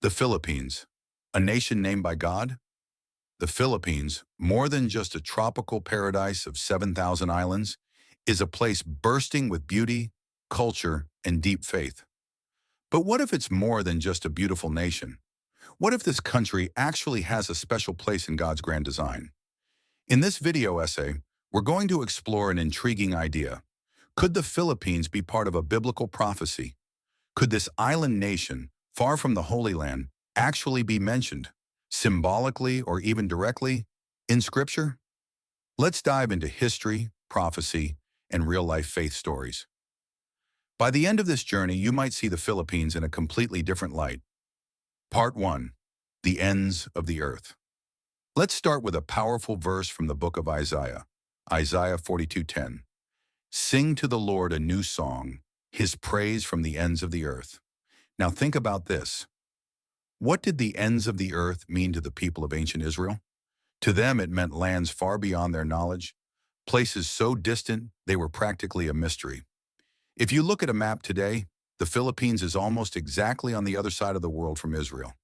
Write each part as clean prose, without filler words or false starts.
The Philippines, a nation named by God? The Philippines, more than just a tropical paradise of 7,000 islands, is a place bursting with beauty, culture, and deep faith. But what if it's more than just a beautiful nation? What if this country actually has a special place in God's grand design? In this video essay, we're going to explore an intriguing idea. Could the Philippines be part of a biblical prophecy? Could this island nation, far from the Holy Land, actually be mentioned, symbolically or even directly, in Scripture? Let's dive into history, prophecy, and real-life faith stories. By the end of this journey, you might see the Philippines in a completely different light. Part 1. The Ends of the Earth. Let's start with a powerful verse from the book of Isaiah, Isaiah 42:10. Sing to the Lord a new song, His praise from the ends of the earth. Now think about this. What did the ends of the earth mean to the people of ancient Israel? To them, it meant lands far beyond their knowledge, places so distant they were practically a mystery. If you look at a map today, the Philippines is almost exactly on the other side of the world from Israel.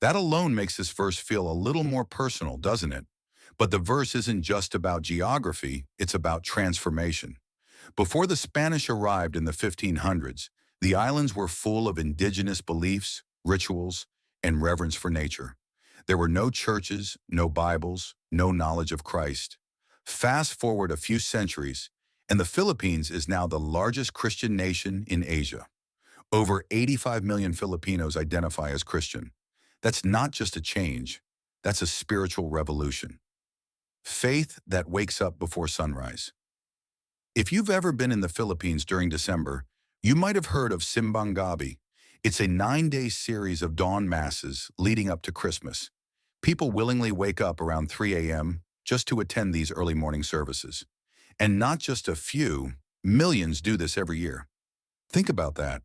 That alone makes this verse feel a little more personal, doesn't it? But the verse isn't just about geography, it's about transformation. Before the Spanish arrived in the 1500s, the islands were full of indigenous beliefs, rituals, and reverence for nature. There were no churches, no Bibles, no knowledge of Christ. Fast forward a few centuries, and the Philippines is now the largest Christian nation in Asia. Over 85 million Filipinos identify as Christian. That's not just a change, that's a spiritual revolution. Faith that wakes up before sunrise. If you've ever been in the Philippines during December, you might have heard of Simbang Gabi. It's a 9-day series of dawn masses leading up to Christmas. People willingly wake up around 3 a.m. just to attend these early morning services. And not just a few, millions do this every year. Think about that.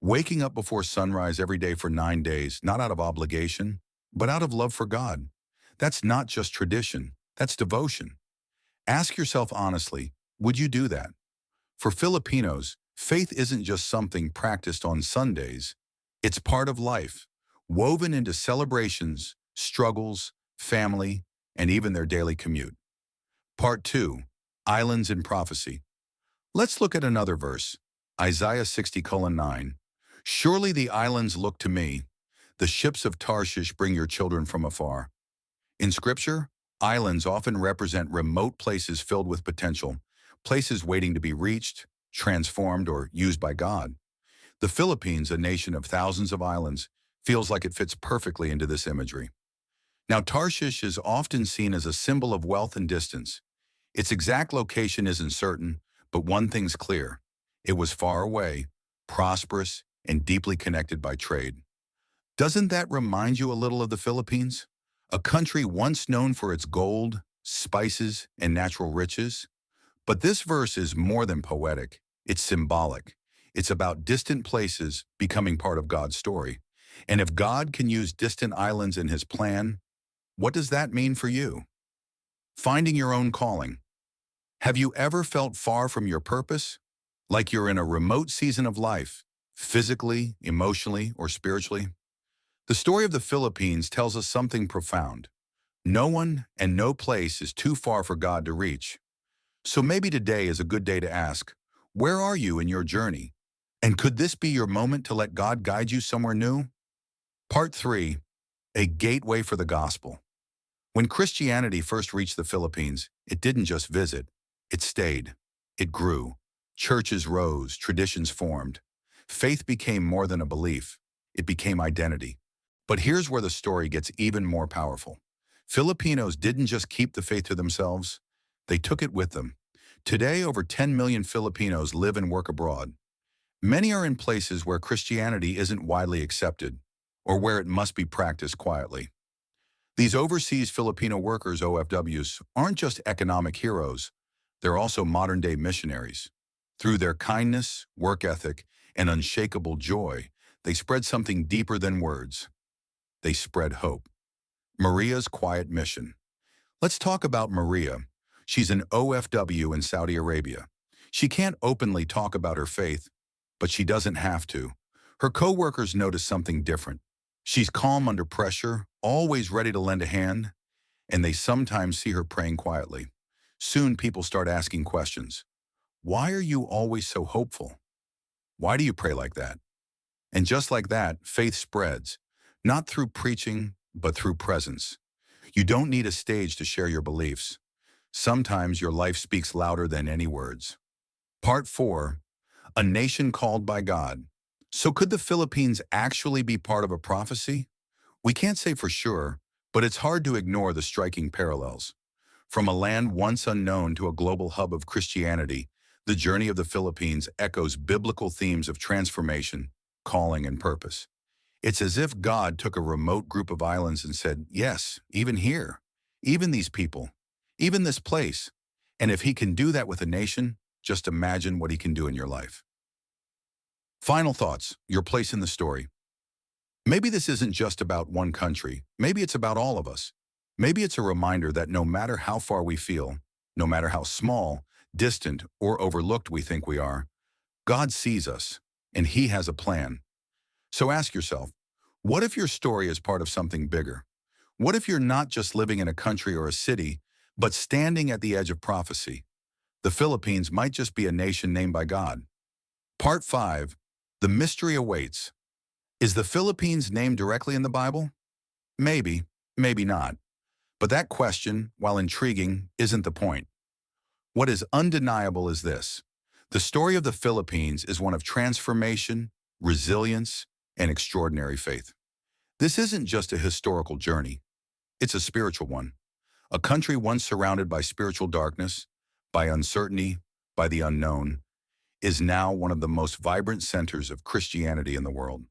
Waking up before sunrise every day for 9 days, not out of obligation, but out of love for God. That's not just tradition, that's devotion. Ask yourself honestly, would you do that? For Filipinos, faith isn't just something practiced on Sundays. It's part of life, woven into celebrations, struggles, family, and even their daily commute. Part 2. Islands in Prophecy. Let's look at another verse, Isaiah 60:9. Surely the islands look to me. The ships of Tarshish bring your children from afar. In Scripture, islands often represent remote places filled with potential, places waiting to be reached, transformed, or used by God. The Philippines, a nation of thousands of islands, feels like it fits perfectly into this imagery. Now, Tarshish is often seen as a symbol of wealth and distance. Its exact location isn't certain, but one thing's clear. It was far away, prosperous, and deeply connected by trade. Doesn't that remind you a little of the Philippines? A country once known for its gold, spices, and natural riches? But this verse is more than poetic. It's symbolic. It's about distant places becoming part of God's story. And if God can use distant islands in His plan, what does that mean for you? Finding your own calling. Have you ever felt far from your purpose? Like you're in a remote season of life, physically, emotionally, or spiritually? The story of the Philippines tells us something profound. No one and no place is too far for God to reach. So maybe today is a good day to ask, where are you in your journey? And could this be your moment to let God guide you somewhere new? Part 3. A gateway for the gospel. When Christianity first reached the Philippines, it didn't just visit, it stayed. It grew. Churches rose, traditions formed. Faith became more than a belief. It became identity. But here's where the story gets even more powerful. Filipinos didn't just keep the faith to themselves, they took it with them. Today, over 10 million Filipinos live and work abroad. Many are in places where Christianity isn't widely accepted, or where it must be practiced quietly. These overseas Filipino workers, OFWs, aren't just economic heroes, they're also modern-day missionaries. Through their kindness, work ethic, and unshakable joy, they spread something deeper than words. They spread hope. Maria's quiet mission. Let's talk about Maria. She's an OFW in Saudi Arabia. She can't openly talk about her faith, but she doesn't have to. Her co-workers notice something different. She's calm under pressure, always ready to lend a hand, and they sometimes see her praying quietly. Soon people start asking questions. Why are you always so hopeful? Why do you pray like that? And just like that, faith spreads, not through preaching, but through presence. You don't need a stage to share your beliefs. Sometimes your life speaks louder than any words. Part 4. A nation called by God. So could the Philippines actually be part of a prophecy? We can't say for sure, but it's hard to ignore the striking parallels. From a land once unknown to a global hub of Christianity, the journey of the Philippines echoes biblical themes of transformation, calling, and purpose. It's as if God took a remote group of islands and said, yes, even here, even these people, even this place. And if he can do that with a nation, just imagine what he can do in your life. Final thoughts, your place in the story. Maybe this isn't just about one country. Maybe it's about all of us. Maybe it's a reminder that no matter how far we feel, no matter how small, distant, or overlooked we think we are, God sees us, and he has a plan. So ask yourself, what if your story is part of something bigger? What if you're not just living in a country or a city, but standing at the edge of prophecy? The Philippines might just be a nation named by God. Part 5. The mystery awaits. Is the Philippines named directly in the Bible? Maybe, maybe not. But that question, while intriguing, isn't the point. What is undeniable is this. The story of the Philippines is one of transformation, resilience, and extraordinary faith. This isn't just a historical journey. It's a spiritual one. A country once surrounded by spiritual darkness, by uncertainty, by the unknown, is now one of the most vibrant centers of Christianity in the world.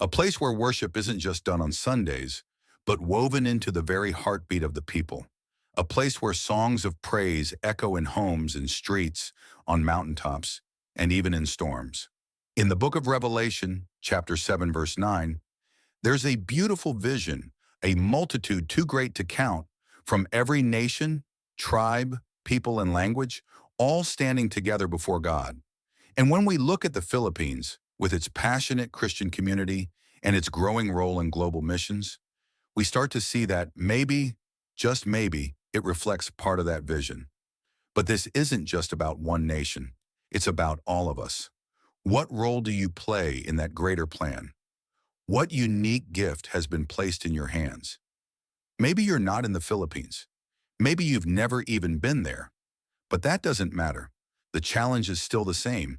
A place where worship isn't just done on Sundays, but woven into the very heartbeat of the people. A place where songs of praise echo in homes and streets, on mountaintops, and even in storms. In the book of Revelation, chapter 7, verse 9, there's a beautiful vision, a multitude too great to count, from every nation, tribe, people, and language, all standing together before God. And when we look at the Philippines, with its passionate Christian community and its growing role in global missions, we start to see that maybe, just maybe, it reflects part of that vision. But this isn't just about one nation. It's about all of us. What role do you play in that greater plan? What unique gift has been placed in your hands? Maybe you're not in the Philippines. Maybe you've never even been there. But that doesn't matter. The challenge is still the same.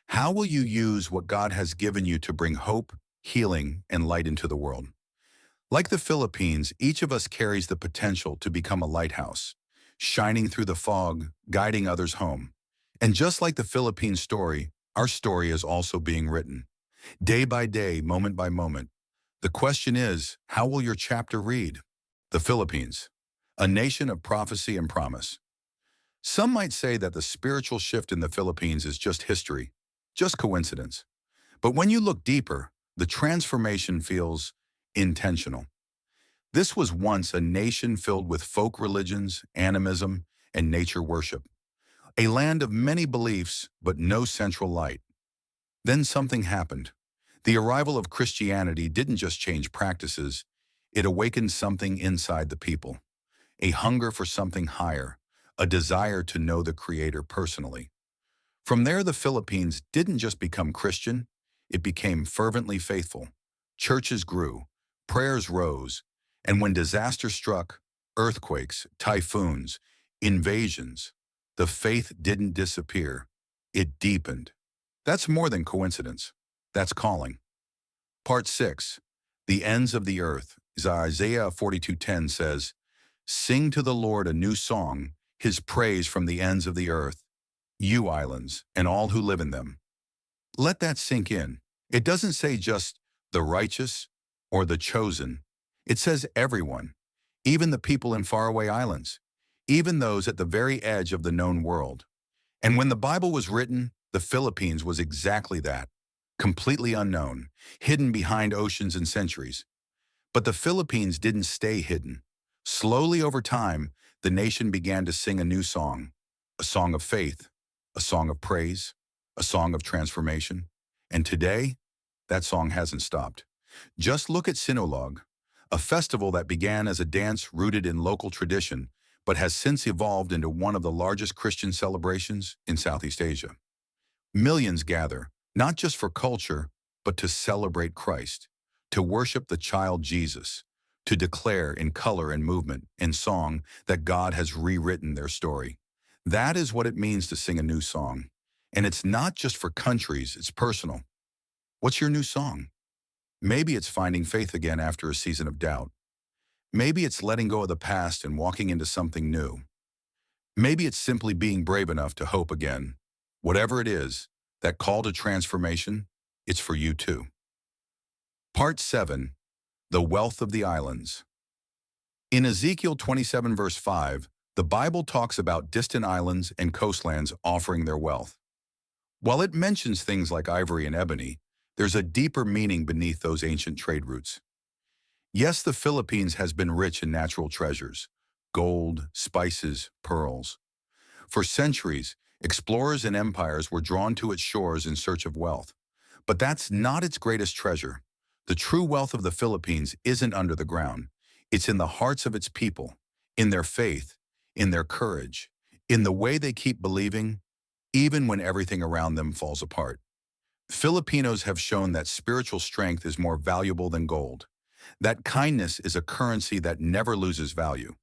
How will you use what God has given you to bring hope, healing, and light into the world? Like the Philippines, each of us carries the potential to become a lighthouse, shining through the fog, guiding others home. And just like the Philippines story, our story is also being written. Day by day, moment by moment. The question is, how will your chapter read? The Philippines, a nation of prophecy and promise. Some might say that the spiritual shift in the Philippines is just history, just coincidence. But when you look deeper, the transformation feels intentional. This was once a nation filled with folk religions, animism, and nature worship. A land of many beliefs, but no central light. Then something happened. The arrival of Christianity didn't just change practices, it awakened something inside the people. A hunger for something higher, a desire to know the Creator personally. From there, the Philippines didn't just become Christian, it became fervently faithful. Churches grew, prayers rose, and when disaster struck, earthquakes, typhoons, invasions, the faith didn't disappear, it deepened. That's more than coincidence. That's calling. Part 6. The ends of the earth. Isaiah 42:10 says, "Sing to the Lord a new song, his praise from the ends of the earth, you islands, and all who live in them." Let that sink in. It doesn't say just the righteous or the chosen. It says everyone, even the people in faraway islands, even those at the very edge of the known world. And when the Bible was written, the Philippines was exactly that, completely unknown, hidden behind oceans and centuries. But the Philippines didn't stay hidden. Slowly over time, the nation began to sing a new song, a song of faith, a song of praise, a song of transformation. And today, that song hasn't stopped. Just look at Sinulog, a festival that began as a dance rooted in local tradition, but has since evolved into one of the largest Christian celebrations in Southeast Asia. Millions gather, not just for culture, but to celebrate Christ, to worship the child Jesus, to declare in color and movement and song that God has rewritten their story. That is what it means to sing a new song. And it's not just for countries, it's personal. What's your new song? Maybe it's finding faith again after a season of doubt. Maybe it's letting go of the past and walking into something new. Maybe it's simply being brave enough to hope again. Whatever it is, that call to transformation, it's for you too. Part 7. The Wealth of the Islands. In Ezekiel 27 verse 5, the Bible talks about distant islands and coastlands offering their wealth. While it mentions things like ivory and ebony, there's a deeper meaning beneath those ancient trade routes. Yes, the Philippines has been rich in natural treasures, gold, spices, pearls. For centuries, explorers and empires were drawn to its shores in search of wealth. But that's not its greatest treasure. The true wealth of the Philippines isn't under the ground. It's in the hearts of its people, in their faith, in their courage, in the way they keep believing, even when everything around them falls apart. Filipinos have shown that spiritual strength is more valuable than gold. That kindness is a currency that never loses value.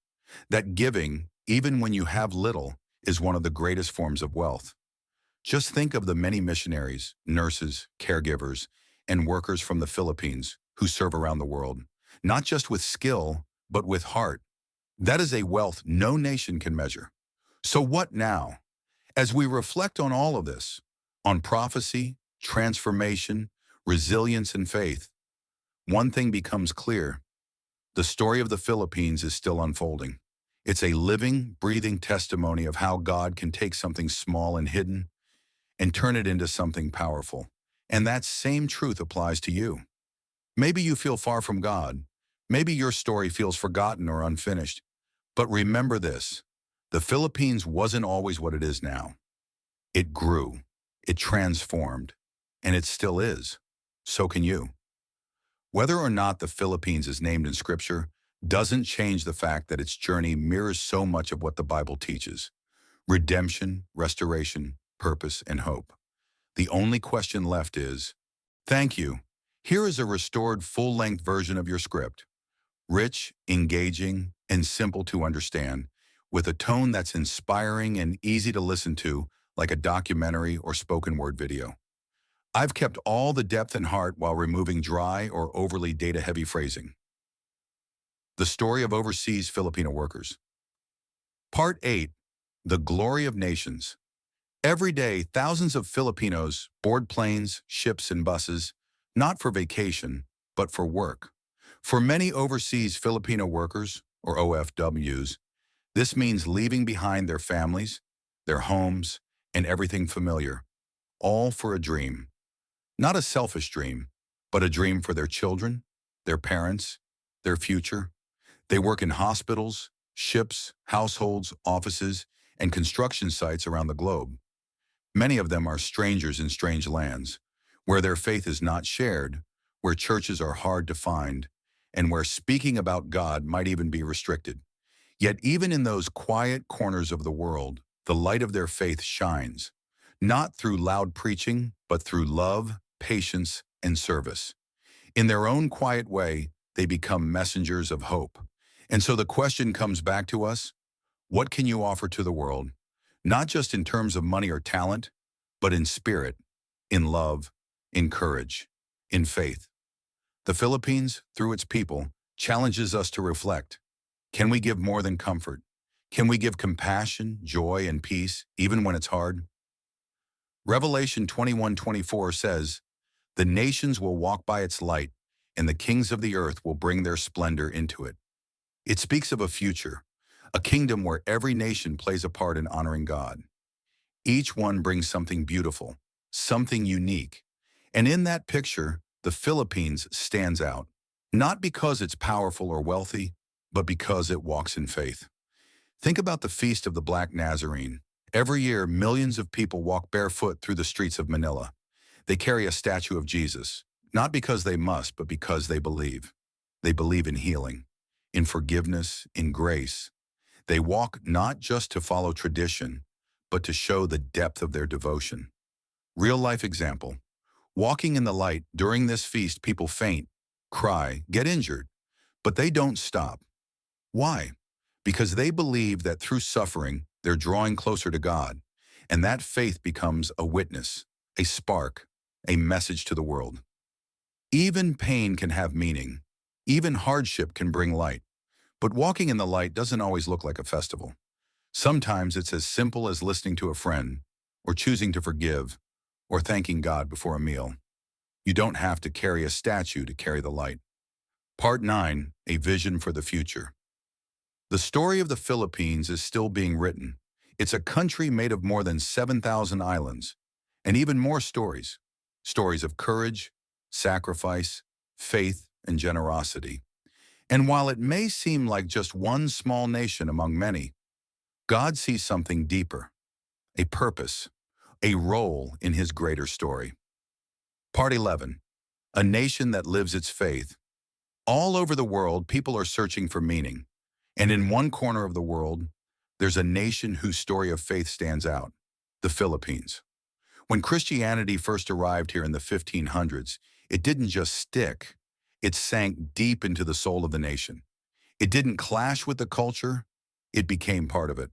That giving, even when you have little, is one of the greatest forms of wealth. Just think of the many missionaries, nurses, caregivers, and workers from the Philippines who serve around the world, not just with skill, but with heart. That is a wealth no nation can measure. So what now? As we reflect on all of this, on prophecy, transformation, resilience, and faith, one thing becomes clear. The story of the Philippines is still unfolding. It's a living, breathing testimony of how God can take something small and hidden and turn it into something powerful. And that same truth applies to you. Maybe you feel far from God. Maybe your story feels forgotten or unfinished. But remember this, the Philippines wasn't always what it is now. It grew, it transformed, and it still is. So can you. Whether or not the Philippines is named in Scripture doesn't change the fact that its journey mirrors so much of what the Bible teaches: redemption, restoration, purpose, and hope. The only question left is, thank you. Here is a restored full-length version of your script. Rich, engaging, and simple to understand, with a tone that's inspiring and easy to listen to, like a documentary or spoken word video. I've kept all the depth and heart while removing dry or overly data-heavy phrasing. The story of overseas Filipino workers. Part 8. The Glory of Nations. Every day, thousands of Filipinos board planes, ships, and buses, not for vacation, but for work. For many overseas Filipino workers, or OFWs, this means leaving behind their families, their homes, and everything familiar, all for a dream. Not a selfish dream, but a dream for their children, their parents, their future. They work in hospitals, ships, households, offices, and construction sites around the globe. Many of them are strangers in strange lands, where their faith is not shared, where churches are hard to find, and where speaking about God might even be restricted. Yet even in those quiet corners of the world, the light of their faith shines, not through loud preaching, but through love, patience, and service. In their own quiet way, they become messengers of hope. And so the question comes back to us: what can you offer to the world? Not just in terms of money or talent, but in spirit, in love, in courage, in faith. The Philippines, through its people, challenges us to reflect. Can we give more than comfort? Can we give compassion, joy, and peace, even when it's hard? Revelation 21:24 says, "The nations will walk by its light, and the kings of the earth will bring their splendor into it." It speaks of a future, a kingdom where every nation plays a part in honoring God. Each one brings something beautiful, something unique. And in that picture, the Philippines stands out, not because it's powerful or wealthy, but because it walks in faith. Think about the Feast of the Black Nazarene. Every year, millions of people walk barefoot through the streets of Manila. They carry a statue of Jesus, Not because they must, but because they believe. They believe in healing, in forgiveness, in grace. They walk not just to follow tradition, but to show the depth of their devotion. Real life example. Walking in the light, during this feast, people faint, cry, get injured, but they don't stop. Why? Because they believe that through suffering, they're drawing closer to God, and that faith becomes a witness, a spark, a message to the world. Even pain can have meaning. Even hardship can bring light. But walking in the light doesn't always look like a festival. Sometimes it's as simple as listening to a friend, or choosing to forgive, or thanking God before a meal. You don't have to carry a statue to carry the light. Part 9, A Vision for the Future. The story of the Philippines is still being written. It's a country made of more than 7,000 islands, and even more stories. Stories of courage, sacrifice, faith, and generosity. And while it may seem like just one small nation among many, God sees something deeper, a purpose, a role in his greater story. Part 11, A Nation That Lives Its Faith. All over the world, people are searching for meaning. And in one corner of the world, there's a nation whose story of faith stands out, the Philippines. When Christianity first arrived here in the 1500s, it didn't just stick, it sank deep into the soul of the nation. It didn't clash with the culture, it became part of it.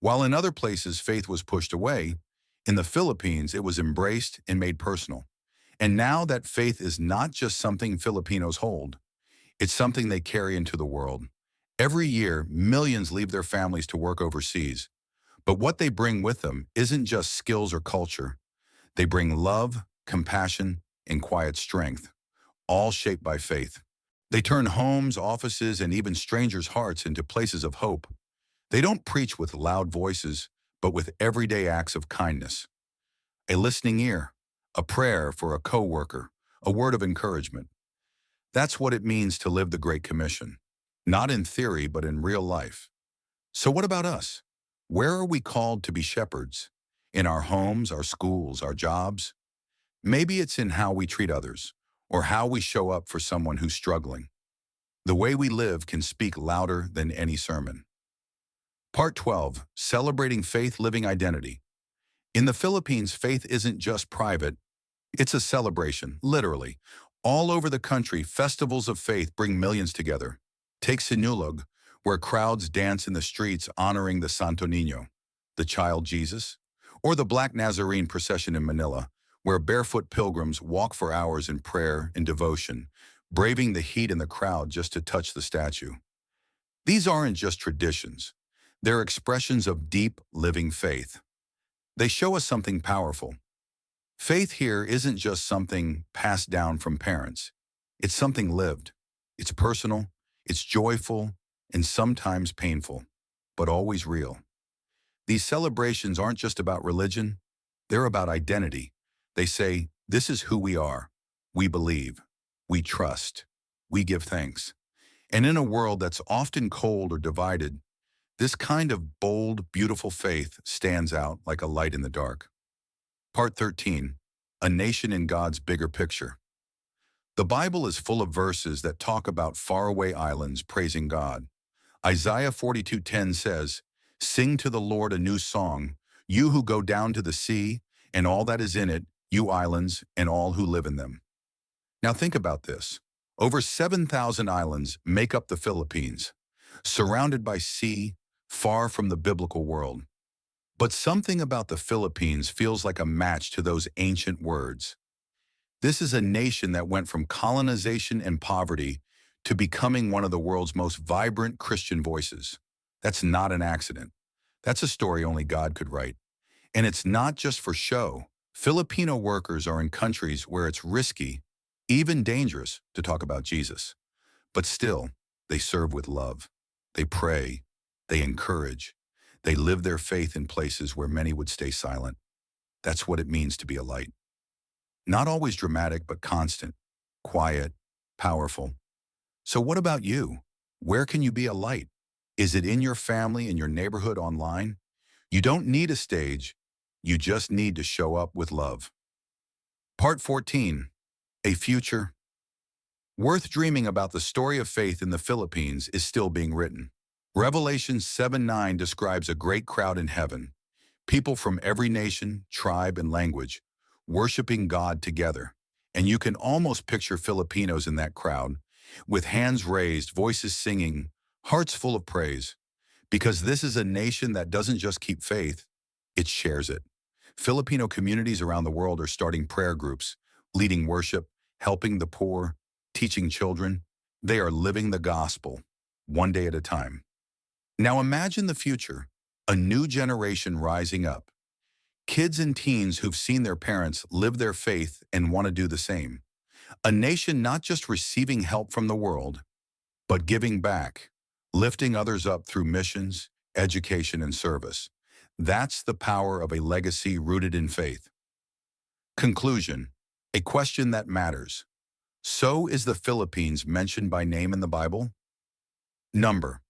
While in other places faith was pushed away, in the Philippines it was embraced and made personal. And now that faith is not just something Filipinos hold, it's something they carry into the world. Every year, millions leave their families to work overseas. But what they bring with them isn't just skills or culture. They bring love, compassion, and quiet strength, all shaped by faith. They turn homes, offices, and even strangers' hearts into places of hope. They don't preach with loud voices, but with everyday acts of kindness. A listening ear, a prayer for a coworker, a word of encouragement. That's what it means to live the Great Commission. Not in theory, but in real life. So what about us? Where are we called to be shepherds? In our homes, our schools, our jobs? Maybe it's in how we treat others, or how we show up for someone who's struggling. The way we live can speak louder than any sermon. Part 12, Celebrating Faith Living Identity. In the Philippines, faith isn't just private, it's a celebration, literally. All over the country, festivals of faith bring millions together. Take Sinulog, where crowds dance in the streets honoring the Santo Niño, the child Jesus, or the Black Nazarene procession in Manila, where barefoot pilgrims walk for hours in prayer and devotion, braving the heat in the crowd just to touch the statue. These aren't just traditions. They're expressions of deep, living faith. They show us something powerful. Faith here isn't just something passed down from parents. It's something lived. It's personal, it's joyful, and sometimes painful, but always real. These celebrations aren't just about religion, they're about identity. They say, this is who we are. We believe. We trust. We give thanks. And in a world that's often cold or divided, this kind of bold, beautiful faith stands out like a light in the dark. Part 13, A Nation in God's Bigger Picture. The Bible is full of verses that talk about faraway islands praising God. Isaiah 42:10 says, "Sing to the Lord a new song, you who go down to the sea, and all that is in it, you islands, and all who live in them." Now think about this. Over 7,000 islands make up the Philippines, surrounded by sea, far from the biblical world. But something about the Philippines feels like a match to those ancient words. This is a nation that went from colonization and poverty to becoming one of the world's most vibrant Christian voices. That's not an accident. That's a story only God could write. And it's not just for show. Filipino workers are in countries where it's risky, even dangerous, to talk about Jesus. But still, they serve with love. They pray. They encourage. They live their faith in places where many would stay silent. That's what it means to be a light. Not always dramatic, but constant, quiet, powerful. So what about you? Where can you be a light? Is it in your family, in your neighborhood, online? You don't need a stage. You just need to show up with love. Part 14, A future worth dreaming about. The story of faith in the Philippines is still being written. Revelation 7:9 describes a great crowd in heaven, people from every nation, tribe, and language, worshiping God together. And you can almost picture Filipinos in that crowd, with hands raised, voices singing, hearts full of praise. Because this is a nation that doesn't just keep faith, it shares it. Filipino communities around the world are starting prayer groups, leading worship, helping the poor, teaching children. They are living the gospel, one day at a time. Now imagine the future, a new generation rising up. Kids and teens who've seen their parents live their faith and want to do the same. A nation not just receiving help from the world, but giving back, lifting others up through missions, education, and service. That's the power of a legacy rooted in faith. Conclusion, a question that matters. So is the Philippines mentioned by name in the Bible? Number.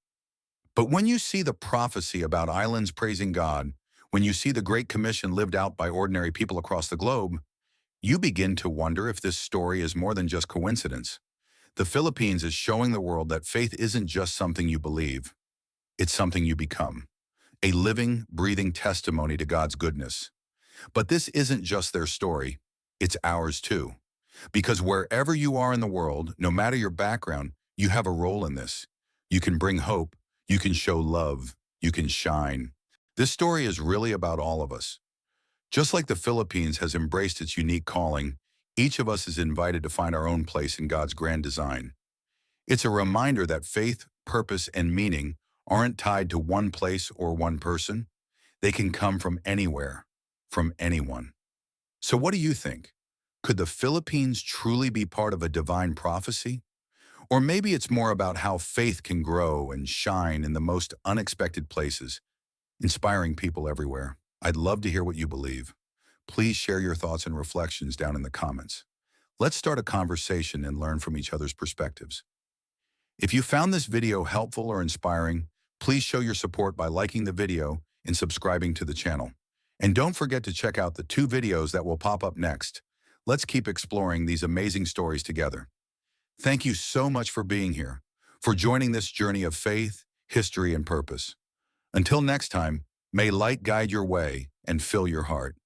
But when you see the prophecy about islands praising God, when you see the Great Commission lived out by ordinary people across the globe, you begin to wonder if this story is more than just coincidence. The Philippines is showing the world that faith isn't just something you believe, it's something you become. A living, breathing testimony to God's goodness. But this isn't just their story, it's ours too. Because wherever you are in the world, no matter your background, you have a role in this. You can bring hope, you can show love, you can shine. This story is really about all of us. Just like the Philippines has embraced its unique calling, each of us is invited to find our own place in God's grand design. It's a reminder that faith, purpose, and meaning aren't tied to one place or one person. They can come from anywhere, from anyone. So what do you think? Could the Philippines truly be part of a divine prophecy? Or maybe it's more about how faith can grow and shine in the most unexpected places, inspiring people everywhere. I'd love to hear what you believe. Please share your thoughts and reflections down in the comments. Let's start a conversation and learn from each other's perspectives. If you found this video helpful or inspiring, please show your support by liking the video and subscribing to the channel. And don't forget to check out the 2 videos that will pop up next. Let's keep exploring these amazing stories together. Thank you so much for being here, for joining this journey of faith, history, and purpose. Until next time, may light guide your way and fill your heart.